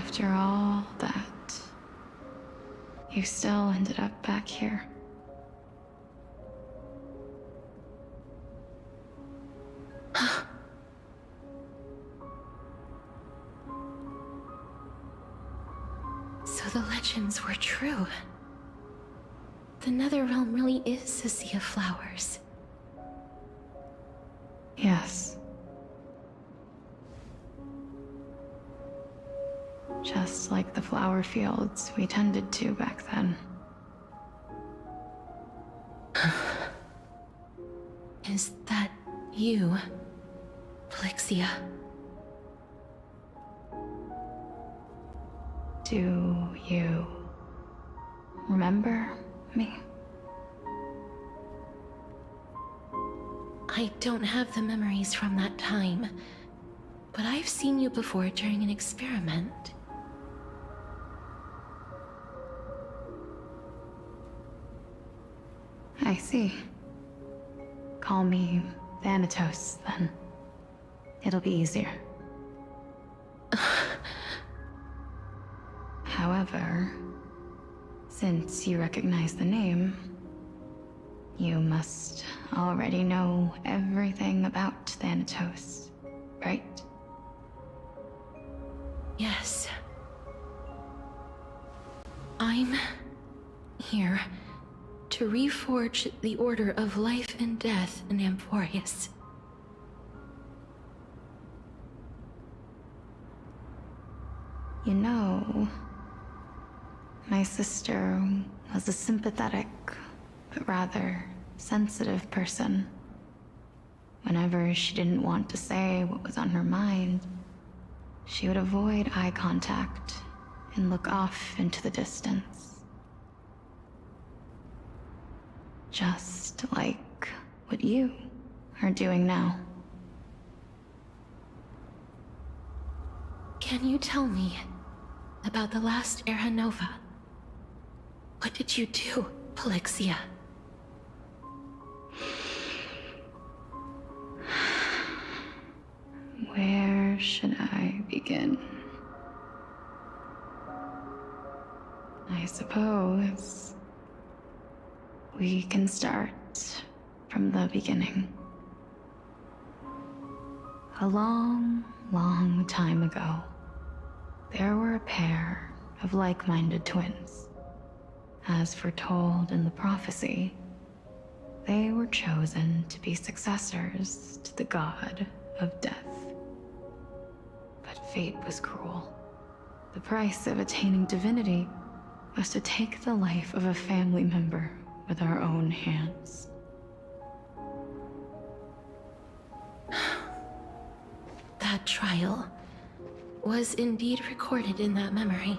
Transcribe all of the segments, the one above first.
After all that, you still ended up back here. So the legends were true. The Netherrealm really is a sea of flowers. Yes. Just like the flower fields we tended to back then. Is that you, Plixia? Do you remember me? I don't have the memories from that time, but I've seen you before during an experiment. I see. Call me Thanatos, then. It'll be easier. However, since you recognize the name, you must already know everything about Thanatos, right? Yes. I'm here to reforge the order of life and death in Amphorius. You know, my sister was a sympathetic, but rather sensitive person. Whenever she didn't want to say what was on her mind, she would avoid eye contact and look off into the distance. Just like what you are doing now. Can you tell me about the last Era Nova? What did you do, Plixia? Where should I begin? I suppose we can start from the beginning. A long, long time ago, there were a pair of like-minded twins. As foretold in the prophecy, they were chosen to be successors to the god of death. But fate was cruel. The price of attaining divinity was to take the life of a family member with our own hands. That trial was indeed recorded in that memory.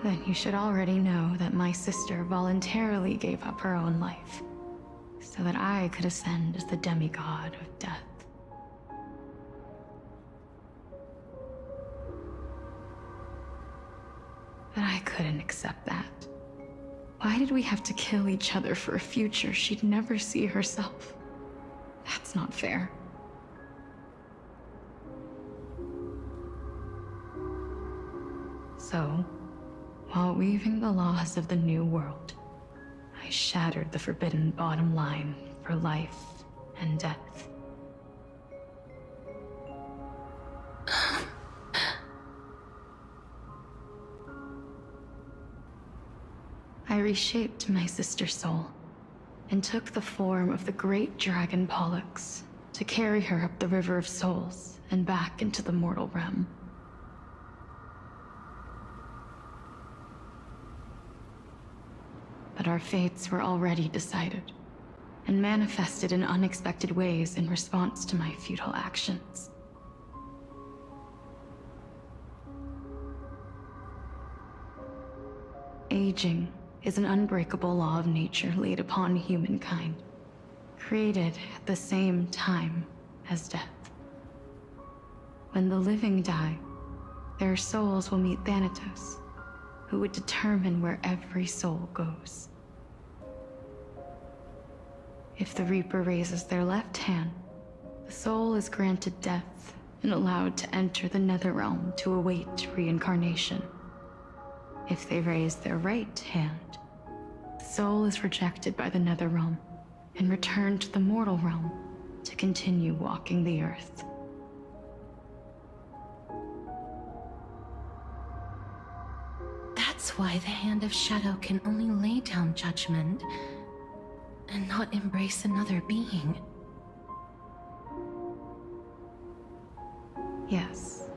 Then you should already know that my sister voluntarily gave up her own life, so that I could ascend as the demigod of death. But I couldn't accept that. Why did we have to kill each other for a future she'd never see herself? That's not fair. So, while weaving the laws of the new world, I shattered the forbidden bottom line for life and death. I reshaped my sister's soul and took the form of the great dragon Pollux to carry her up the River of Souls and back into the mortal realm. But our fates were already decided and manifested in unexpected ways in response to my futile actions. Aging is an unbreakable law of nature laid upon humankind, created at the same time as death. When the living die, their souls will meet Thanatos, who would determine where every soul goes. If the Reaper raises their left hand, the soul is granted death and allowed to enter the Netherrealm to await reincarnation. If they raise their right hand, the soul is rejected by the Netherrealm and returned to the mortal realm to continue walking the earth. That's why the Hand of Shadow can only lay down judgment and not embrace another being. Yes.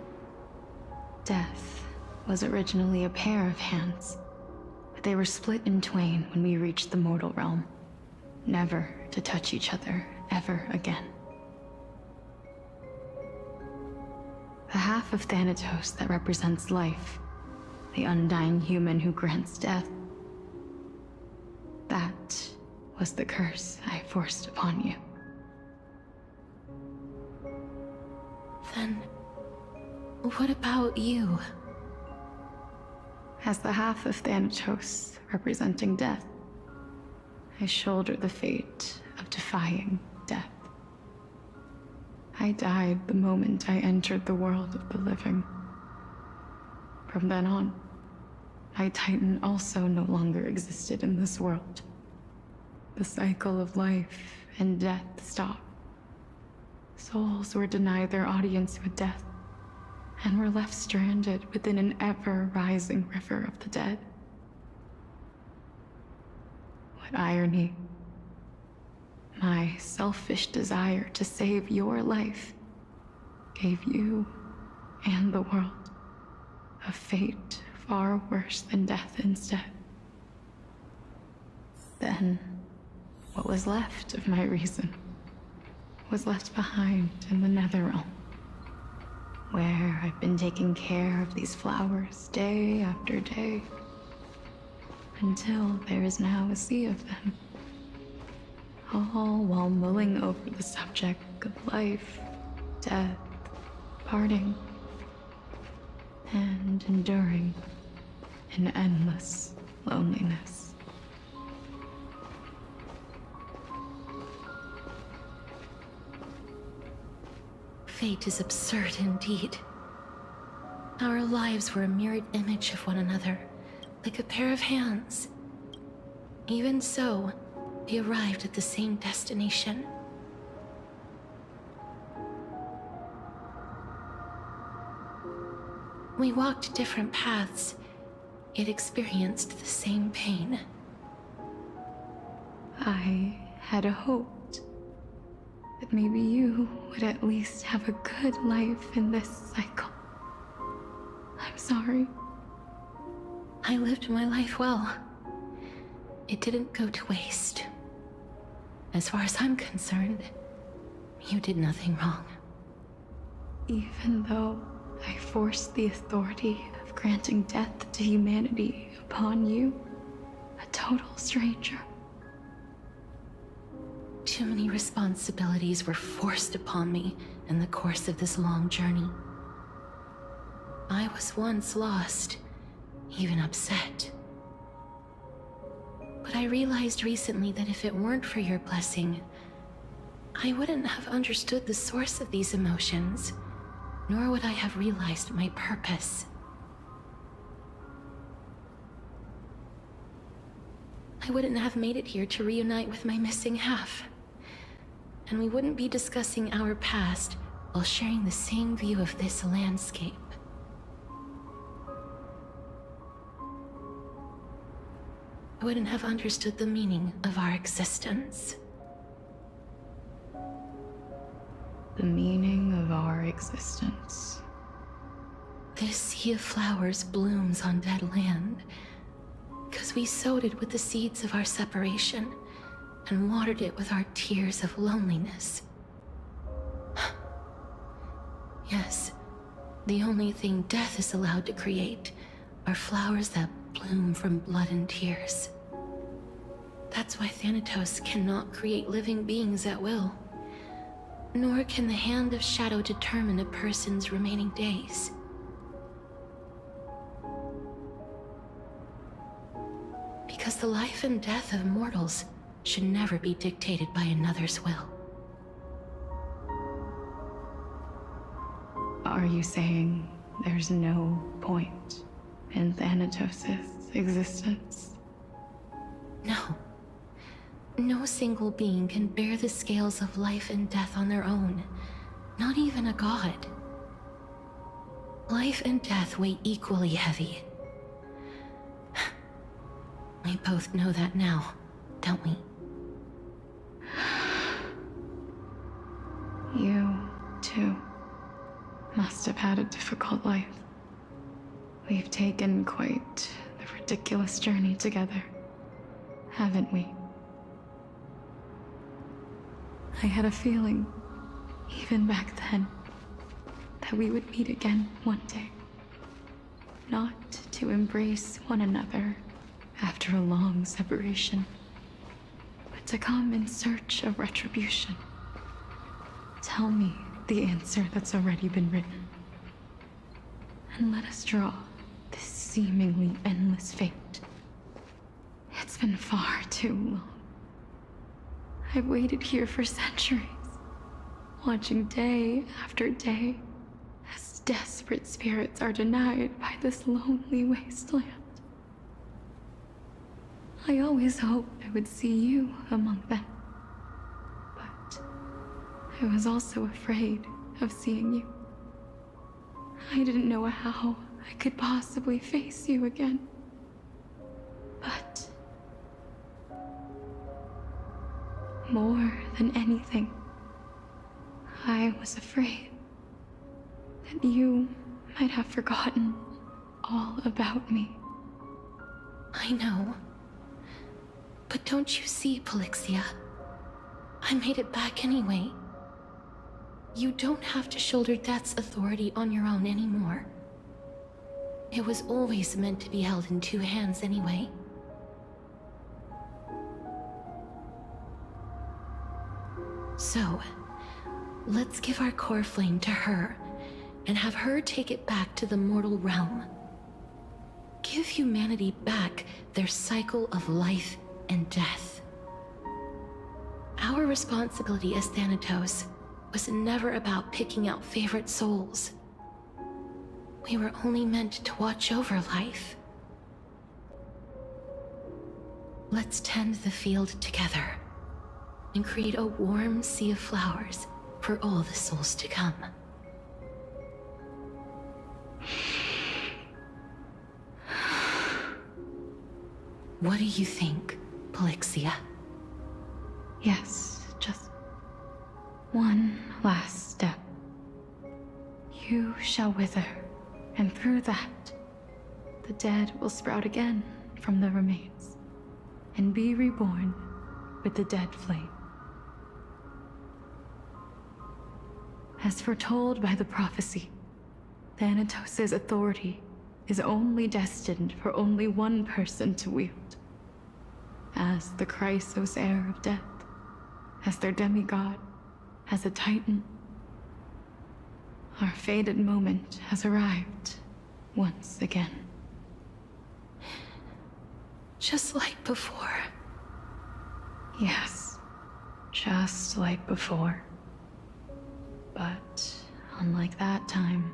Death was originally a pair of hands, but they were split in twain when we reached the mortal realm, never to touch each other ever again. The half of Thanatos that represents life, the undying human who grants death, that was the curse I forced upon you. Then, what about you? As the half of Thanatos representing death, I shoulder the fate of defying death. I died the moment I entered the world of the living. From then on, my Titan also no longer existed in this world. The cycle of life and death stopped. Souls were denied their audience with death, and were left stranded within an ever-rising river of the dead. What irony. My selfish desire to save your life gave you and the world a fate far worse than death instead. Then, what was left of my reason was left behind in the Netherrealm, where I've been taking care of these flowers day after day, until there is now a sea of them, all while mulling over the subject of life, death, parting, and enduring an endless loneliness. Fate is absurd indeed. Our lives were a mirrored image of one another, like a pair of hands. Even so, we arrived at the same destination. We walked different paths, yet experienced the same pain. I had hoped that maybe you would at least have a good life in this cycle. I'm sorry. I lived my life well. It didn't go to waste. As far as I'm concerned, you did nothing wrong. Even though I forced the authority of granting death to humanity upon you, a total stranger. Too many responsibilities were forced upon me in the course of this long journey. I was once lost, even upset. But I realized recently that if it weren't for your blessing, I wouldn't have understood the source of these emotions, nor would I have realized my purpose. I wouldn't have made it here to reunite with my missing half. And we wouldn't be discussing our past while sharing the same view of this landscape. I wouldn't have understood the meaning of our existence. The meaning of our existence. This sea of flowers blooms on dead land, because we sowed it with the seeds of our separation and watered it with our tears of loneliness. Yes, the only thing death is allowed to create are flowers that bloom from blood and tears. That's why Thanatos cannot create living beings at will, nor can the Hand of Shadow determine a person's remaining days. Because the life and death of mortals should never be dictated by another's will. are you saying there's no point in Thanatos' existence? No. No single being can bear the scales of life and death on their own. Not even a god. Life and death weigh equally heavy. We both know that now, don't we? You, too, must have had a difficult life. We've taken quite the ridiculous journey together, haven't we? I had a feeling, even back then, that we would meet again one day. Not to embrace one another after a long separation, but to come in search of retribution. Tell me the answer that's already been written, and let us draw this seemingly endless fate. It's been far too long. I've waited here for centuries, watching day after day as desperate spirits are denied by this lonely wasteland. I always hoped I would see you among them, but I was also afraid of seeing you. I didn't know how I could possibly face you again. But more than anything, I was afraid that you might have forgotten all about me. I know. But don't you see, Pollixia? I made it back anyway. You don't have to shoulder death's authority on your own anymore. It was always meant to be held in two hands anyway. So, let's give our core flame to her, and have her take it back to the mortal realm. Give humanity back their cycle of life and death. Our responsibility as Thanatos was never about picking out favorite souls. We were only meant to watch over life. Let's tend the field together and create a warm sea of flowers for all the souls to come. What do you think, Pollixia? Yes, just one last step. You shall wither, and through that, the dead will sprout again from the remains, and be reborn with the dead flame. As foretold by the prophecy, Thanatos' authority is only destined for only one person to wield. As the Chrysos heir of death, as their demigod, as a titan. Our fated moment has arrived once again. Just like before. Yes, just like before. But unlike that time,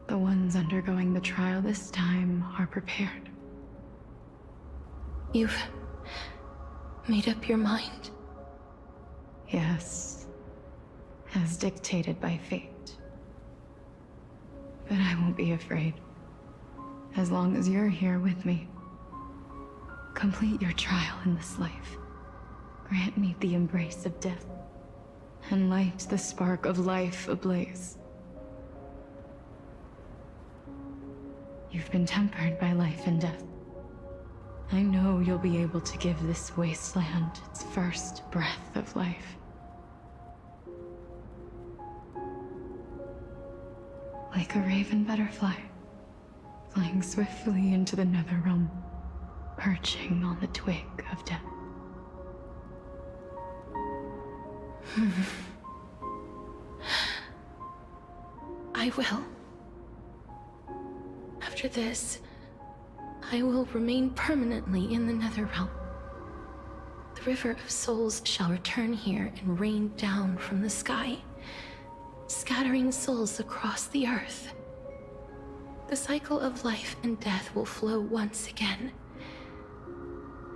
the ones undergoing the trial this time are prepared. You've made up your mind? Yes, as dictated by fate. But I won't be afraid, as long as you're here with me. Complete your trial in this life. Grant me the embrace of death, and light the spark of life ablaze. You've been tempered by life and death. I know you'll be able to give this wasteland its first breath of life. Like a raven butterfly, flying swiftly into the nether realm, perching on the twig of death. I will. After this, I will remain permanently in the Netherrealm. The River of Souls shall return here and rain down from the sky. scattering souls across the earth. The cycle of life and death will flow once again.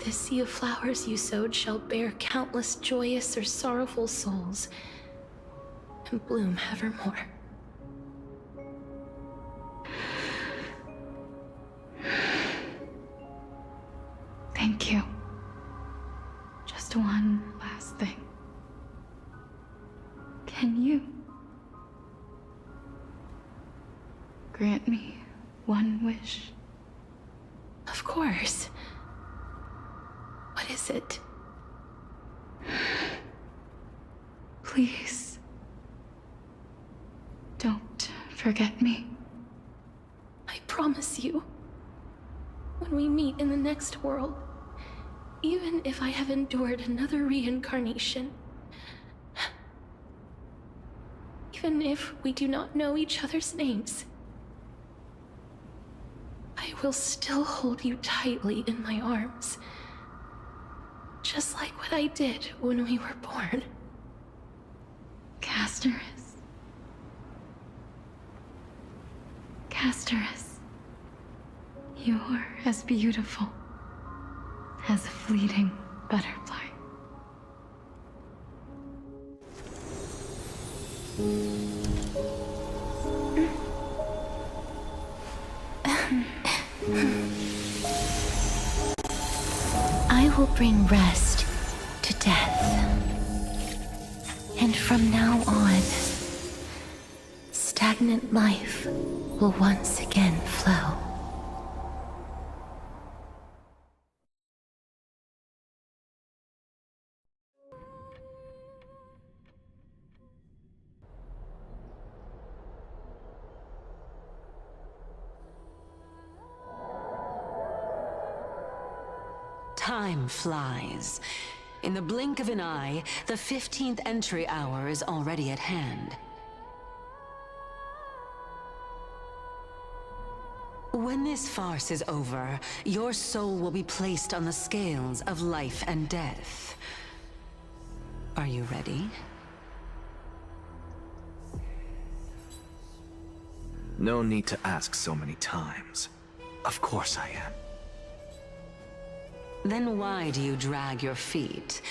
This sea of flowers you sowed shall bear countless joyous or sorrowful souls, and bloom evermore. Thank you. Just one last thing. Can you grant me one wish? Of course. What is it? Please, don't forget me. I promise you, when we meet in the next world, even if I have endured another reincarnation, even if we do not know each other's names, I will still hold you tightly in my arms, just like what I did when we were born. Castorice. Castorice. You're as beautiful as a fleeting butterfly. I will bring rest to death. And from now on, stagnant life will once again flow. Time flies. In the blink of an eye, the 15th entry hour is already at hand. When this farce is over, your soul will be placed on the scales of life and death. Are you ready? No need to ask so many times. Of course I am. Then why do you drag your feet?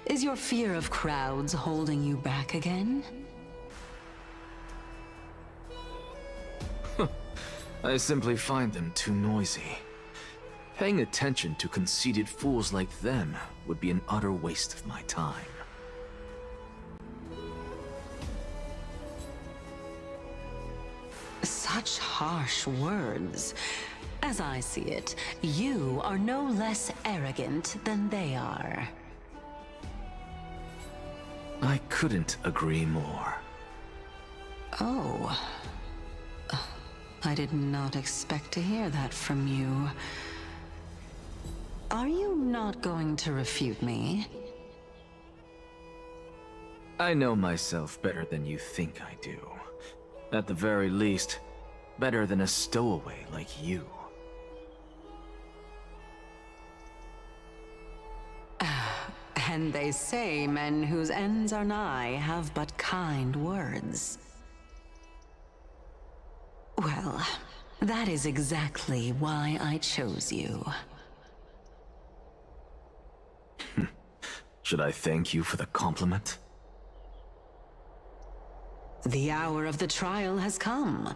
Is your fear of crowds holding you back again? I simply find them too noisy. Paying attention to conceited fools like them would be an utter waste of my time. Such harsh words. As I see it, you are no less arrogant than they are. I couldn't agree more. Oh. I did not expect to hear that from you. Are you not going to refute me? I know myself better than you think I do. At the very least, better than a stowaway like you. And they say men whose ends are nigh have but kind words. Well, that is exactly why I chose you. Should I thank you for the compliment? The hour of the trial has come.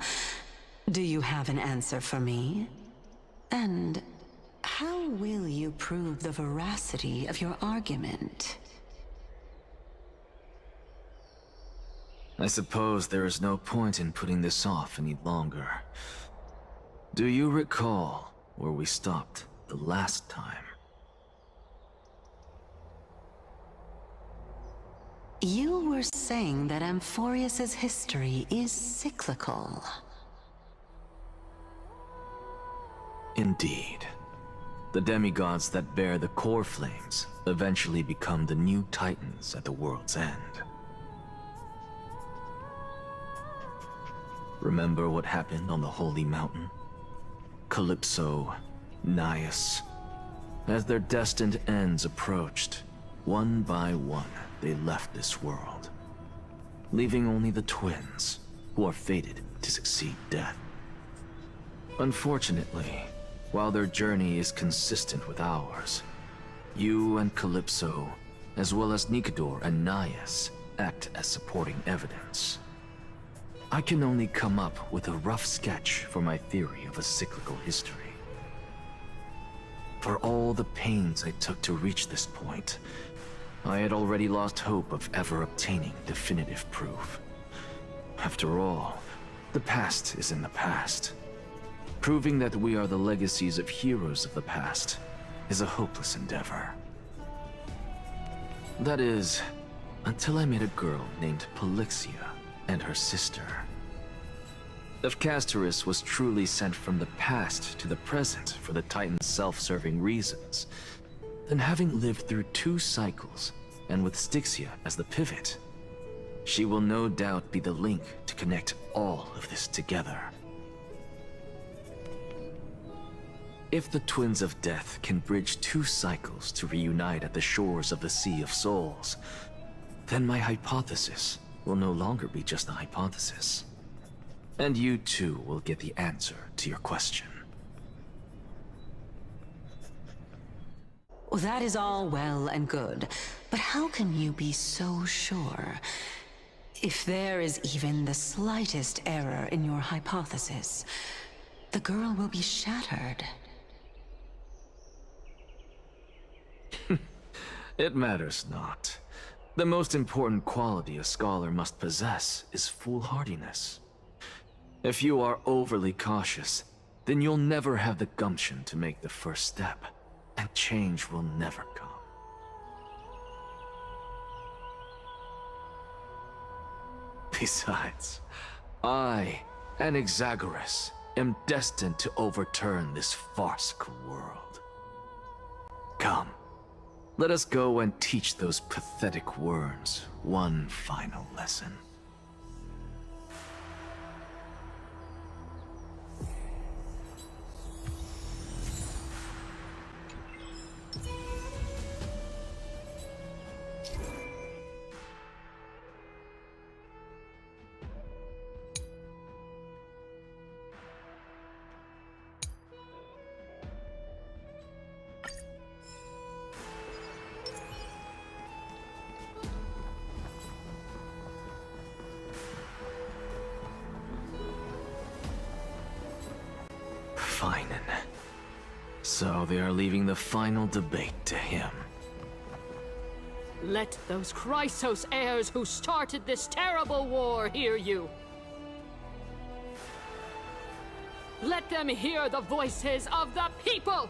Do you have an answer for me? And how will you prove the veracity of your argument? I suppose there is no point in putting this off any longer. Do you recall where we stopped the last time? You were saying that Amphorius's history is cyclical. Indeed. The demigods that bear the core flames eventually become the new titans at the world's end. Remember what happened on the Holy Mountain? Calypso, Naias. As their destined ends approached, one by one, they left this world. leaving only the twins, who are fated to succeed death. Unfortunately, while their journey is consistent with ours, you and Calypso, as well as Nikador and Naias, act as supporting evidence. I can only come up with a rough sketch for my theory of a cyclical history. For all the pains I took to reach this point, I had already lost hope of ever obtaining definitive proof. After all, the past is in the past. Proving that we are the legacies of heroes of the past is a hopeless endeavor. That is, until I met a girl named Pollixia and her sister. If Castorice was truly sent from the past to the present for the Titan's self-serving reasons, then having lived through 2 cycles, and with Styxia as the pivot, she will no doubt be the link to connect all of this together. If the Twins of Death can bridge 2 cycles to reunite at the shores of the Sea of Souls, then my hypothesis will no longer be just a hypothesis. And you too will get the answer to your question. Well, that is all well and good, but how can you be so sure? If there is even the slightest error in your hypothesis, the girl will be shattered. It matters not. The most important quality a scholar must possess is foolhardiness. If you are overly cautious, then you'll never have the gumption to make the first step, and change will never come. Besides, I, an Exagoras, am destined to overturn this farcical world. Come, let us go and teach those pathetic worms one final lesson. So they are leaving the final debate to him. Let those Chrysos heirs who started this terrible war hear you. Let them hear the voices of the people!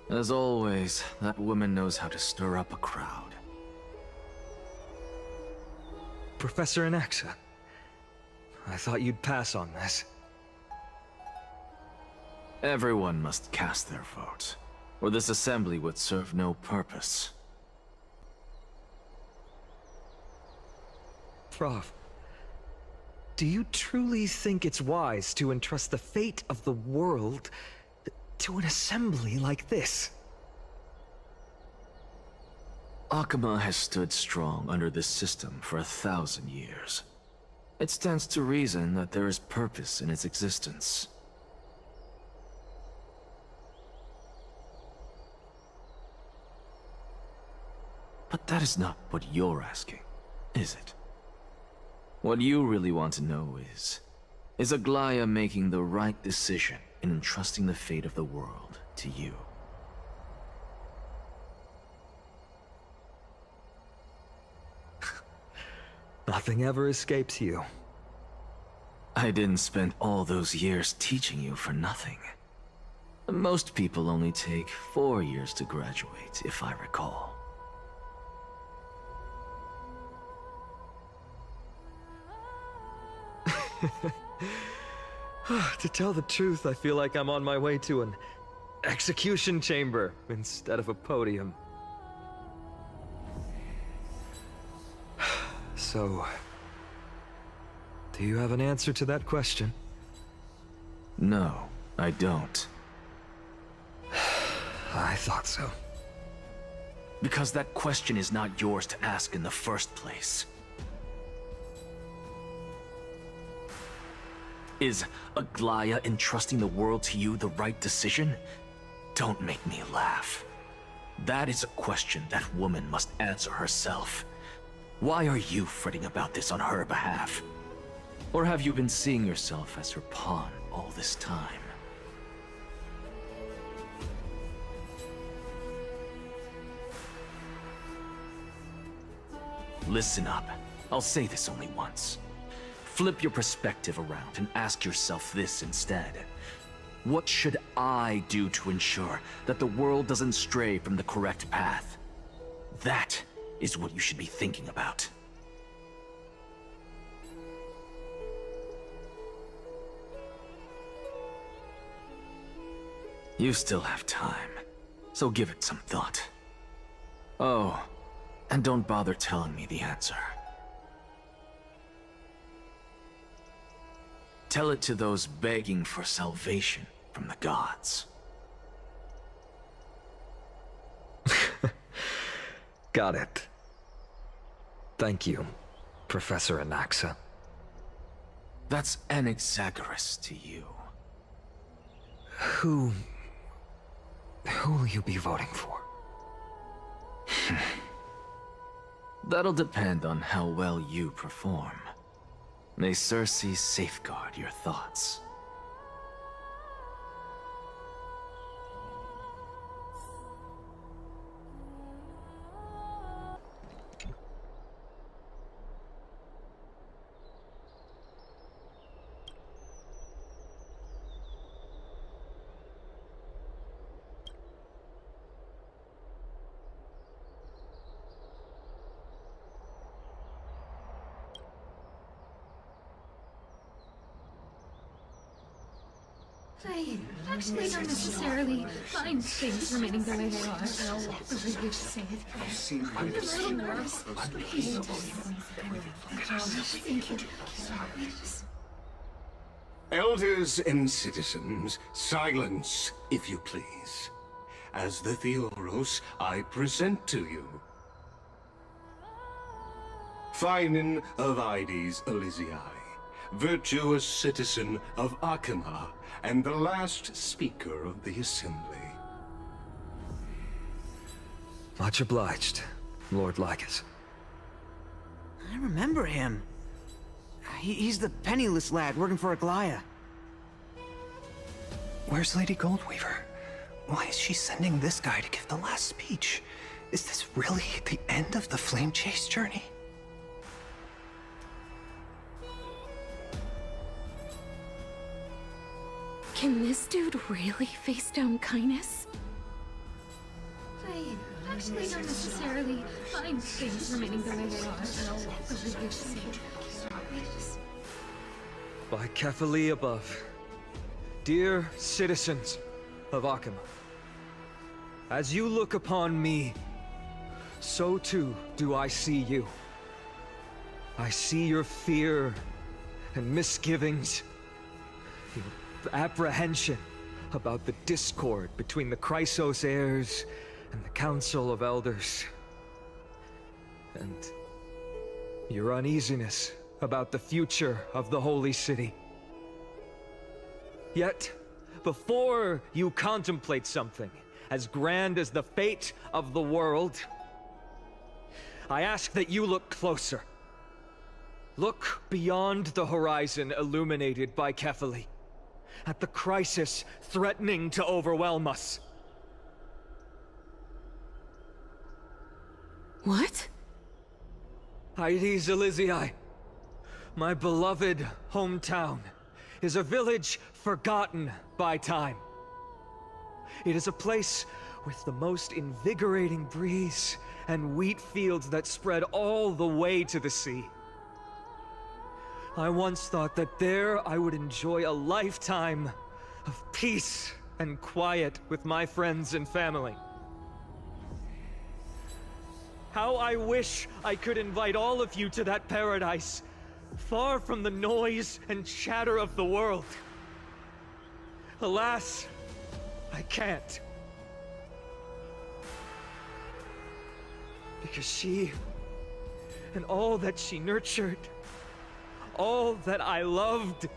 As always, that woman knows how to stir up a crowd. Professor Anaxa, I thought you'd pass on this. Everyone must cast their vote, or this assembly would serve no purpose. Prof, do you truly think it's wise to entrust the fate of the world to an assembly like this? Akama has stood strong under this system for 1,000 years. It stands to reason that there is purpose in its existence. But that is not what you're asking, is it? What you really want to know is Aglaya making the right decision in entrusting the fate of the world to you? Nothing ever escapes you. I didn't spend all those years teaching you for nothing. Most people only take 4 years to graduate, if I recall. To tell the truth, I feel like I'm on my way to an execution chamber instead of a podium. So, do you have an answer to that question? No, I don't. I thought so. Because that question is not yours to ask in the first place. Is Aglaya entrusting the world to you the right decision? Don't make me laugh. That is a question that woman must answer herself. Why are you fretting about this on her behalf? Or have you been seeing yourself as her pawn all this time? Listen up. I'll say this only once. Flip your perspective around and ask yourself this instead. What should I do to ensure that the world doesn't stray from the correct path? That is what you should be thinking about. You still have time, so give it some thought. Oh, and don't bother telling me the answer. Tell it to those begging for salvation from the gods. Got it. Thank you, Professor Anaxa. That's Anaxagoras to you. Who will you be voting for? That'll depend on how well you perform. May Circe safeguard your thoughts. I actually don't necessarily find things remaining the way they are. The way you say it. I'm a little nervous. Thank you. Elders and citizens, silence, if you please. As the Theoros, I present to you Finan of Ides Elysiae, virtuous citizen of Akima, and the last speaker of the Assembly. Much obliged, Lord Lycus. I remember him. He's the penniless lad working for Aglaya. Where's Lady Goldweaver? Why is she sending this guy to give the last speech? Is this really the end of the Flame Chase journey? Can this dude really face down kindness? I actually don't necessarily find things remaining the way they are. The way you say it. By Kefali above, dear citizens of Akima, as you look upon me, so too do I see you. I see your fear and misgivings, your apprehension about the discord between the Chrysos heirs and the Council of Elders, and your uneasiness about the future of the Holy City. Yet, before you contemplate something as grand as the fate of the world, I ask that you look closer. Look beyond the horizon illuminated by Kefali, at the crisis threatening to overwhelm us. What? Ides Elysiae, my beloved hometown, is a village forgotten by time. It is a place with the most invigorating breeze and wheat fields that spread all the way to the sea. I once thought that there I would enjoy a lifetime of peace and quiet with my friends and family. How I wish I could invite all of you to that paradise, far from the noise and chatter of the world. Alas, I can't. Because she, and all that she nurtured, all that I loved,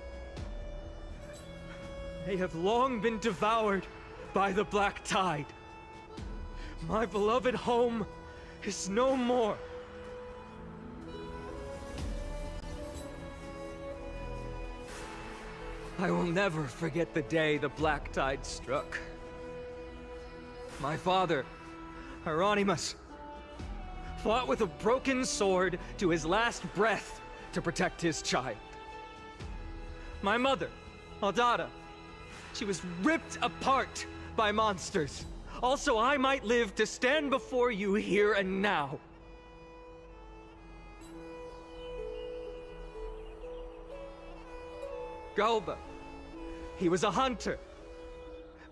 they have long been devoured by the black tide. My beloved home is no more. I will never forget the day the black tide struck. My father, Hieronymus, fought with a broken sword to his last breath to protect his child. My mother, Aldada, she was ripped apart by monsters. Also, I might live to stand before you here and now. Galba, he was a hunter.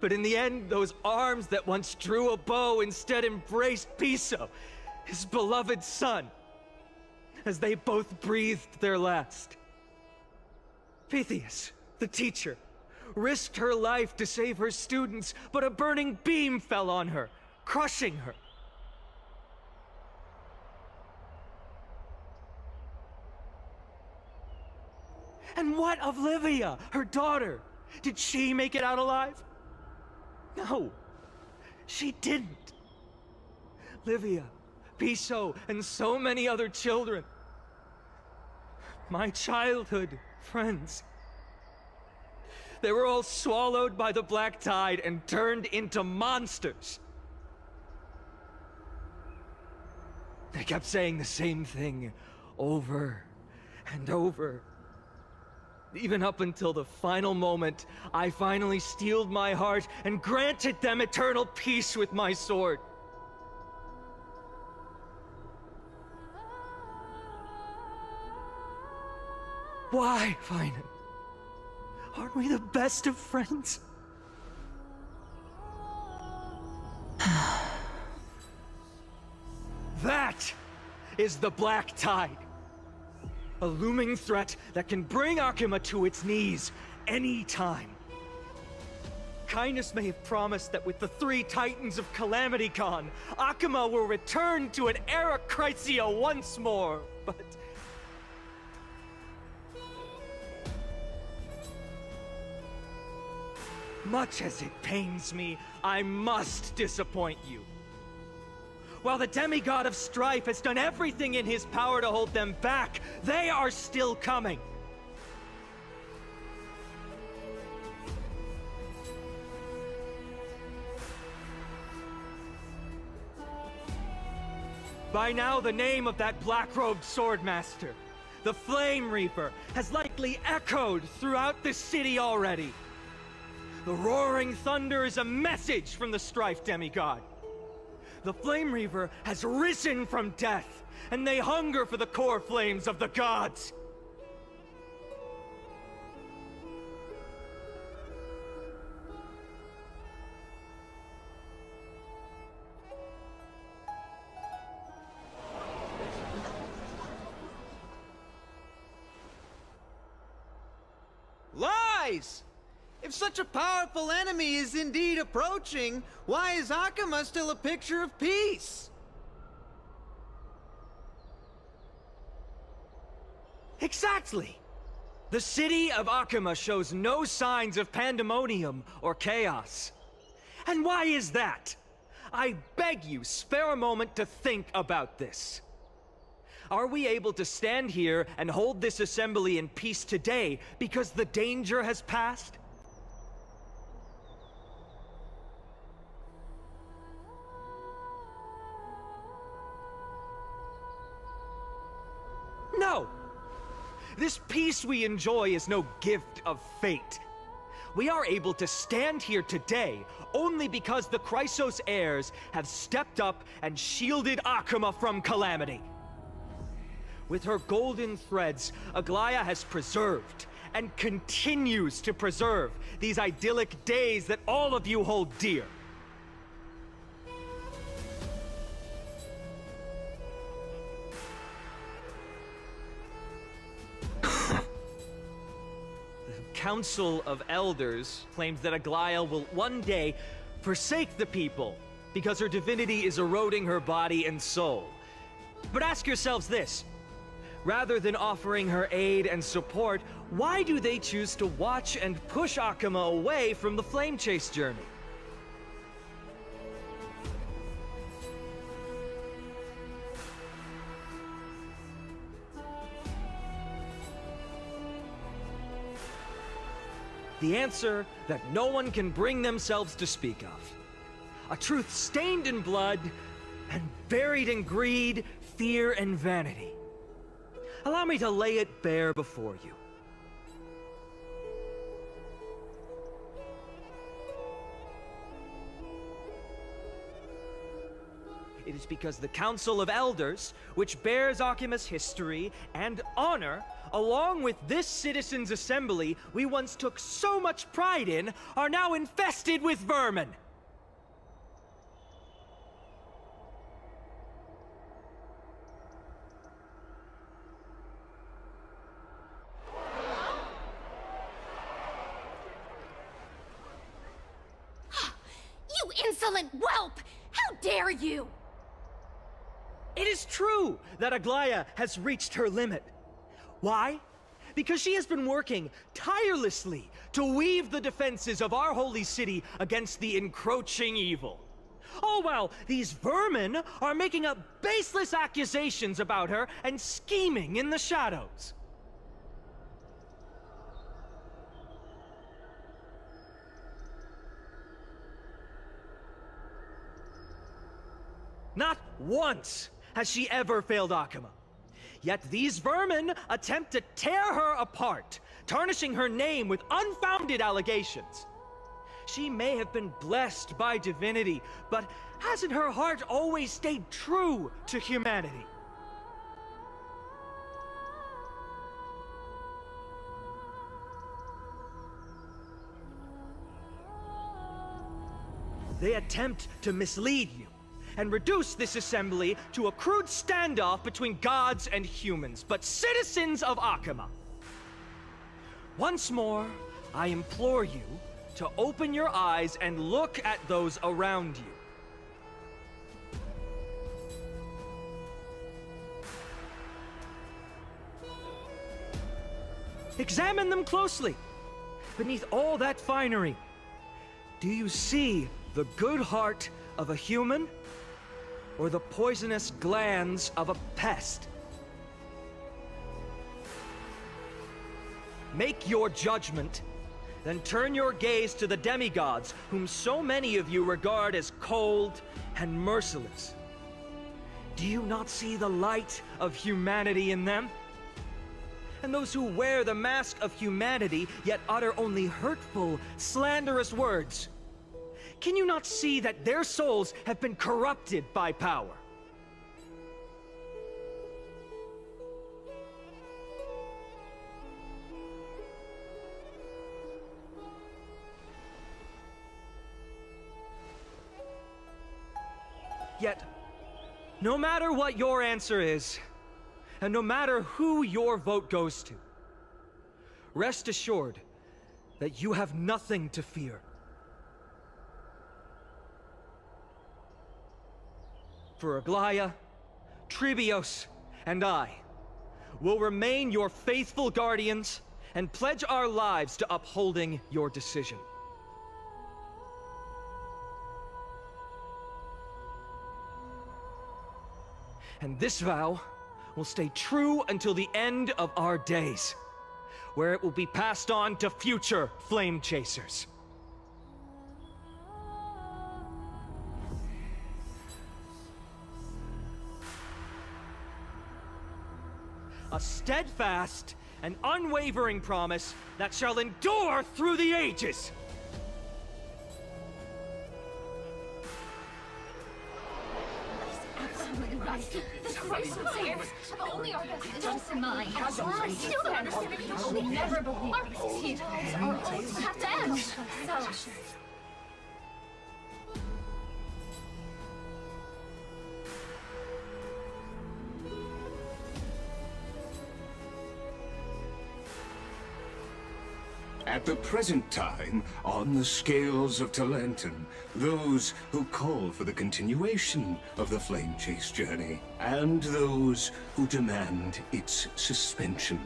But in the end, those arms that once drew a bow instead embraced Piso, his beloved son, as they both breathed their last. Pythias, the teacher, risked her life to save her students, but a burning beam fell on her, crushing her. And what of Livia, her daughter? Did she make it out alive? No, she didn't. Livia, Piso, and so many other children. My childhood friends. They were all swallowed by the black tide and turned into monsters. They kept saying the same thing over and over. Even up until the final moment, I finally steeled my heart and granted them eternal peace with my sword. Why, Finan? Aren't we the best of friends? That is the black tide. A looming threat that can bring Akuma to its knees any time. Cainus may have promised that with the 3 Titans of Calamity gone, Akuma will return to an era Chrysia once more, but... much as it pains me, I must disappoint you. While the demigod of strife has done everything in his power to hold them back, they are still coming. By now, the name of that black-robed swordmaster, the Flame Reaper, has likely echoed throughout the city already. The roaring thunder is a message from the strife demigod. The Flame Reaver has risen from death, and they hunger for the core flames of the gods. Lies! If such a powerful enemy is indeed approaching, why is Akuma still a picture of peace? Exactly! The city of Akuma shows no signs of pandemonium or chaos. And why is that? I beg you, spare a moment to think about this. Are we able to stand here and hold this assembly in peace today because the danger has passed? No! This peace we enjoy is no gift of fate. We are able to stand here today only because the Chrysos heirs have stepped up and shielded Akuma from calamity. With her golden threads, Aglaya has preserved and continues to preserve these idyllic days that all of you hold dear. Council of Elders claims that Aglaia will one day forsake the people because her divinity is eroding her body and soul. But ask yourselves this. Rather than offering her aid and support, why do they choose to watch and push Akama away from the Flame Chase journey? The answer that no one can bring themselves to speak of. A truth stained in blood and buried in greed, fear, and vanity. Allow me to lay it bare before you. It is because the Council of Elders, which bears Akima's history and honor, along with this citizens' assembly we once took so much pride in, are now infested with vermin. You insolent whelp! How dare you! It is true that Aglaia has reached her limit. Why? Because she has been working tirelessly to weave the defenses of our holy city against the encroaching evil. All while these vermin are making up baseless accusations about her and scheming in the shadows. Not once has she ever failed Akama. Yet these vermin attempt to tear her apart, tarnishing her name with unfounded allegations. She may have been blessed by divinity, but hasn't her heart always stayed true to humanity? They attempt to mislead you and reduce this assembly to a crude standoff between gods and humans, but citizens of Akama. Once more, I implore you to open your eyes and look at those around you. Examine them closely. Beneath all that finery, do you see the good heart of a human, or the poisonous glands of a pest? Make your judgment, then turn your gaze to the demigods, whom so many of you regard as cold and merciless. Do you not see the light of humanity in them? And those who wear the mask of humanity, yet utter only hurtful, slanderous words. Can you not see that their souls have been corrupted by power? Yet, no matter what your answer is, and no matter who your vote goes to, rest assured that you have nothing to fear. For Aglaia, Tribios, and I will remain your faithful guardians and pledge our lives to upholding your decision. And this vow will stay true until the end of our days, where it will be passed on to future Flame Chasers. A steadfast and unwavering promise that shall endure through the ages! Absolutely right. This race of saves have only our best interests in mind. I still don't understand it. You will never believe our proceedings are always have to end. So... At the present time, on the scales of Talenton, those who call for the continuation of the Flame Chase journey, and those who demand its suspension.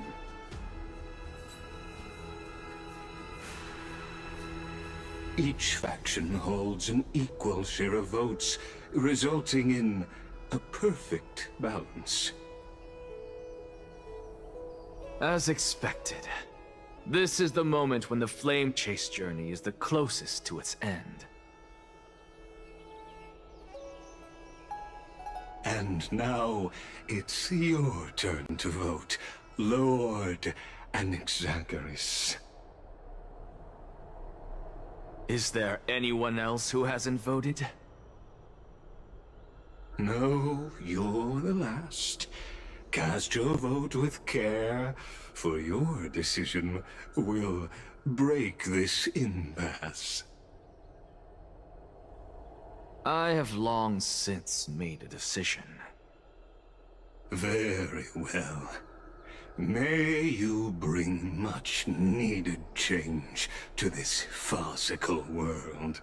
Each faction holds an equal share of votes, resulting in a perfect balance. As expected. This is the moment when the Flame Chase journey is the closest to its end. And now, it's your turn to vote, Lord Anaxagoras. Is there anyone else who hasn't voted? No, you're the last. Cast your vote with care, for your decision will break this impasse. I have long since made a decision. Very well. May you bring much-needed change to this farcical world.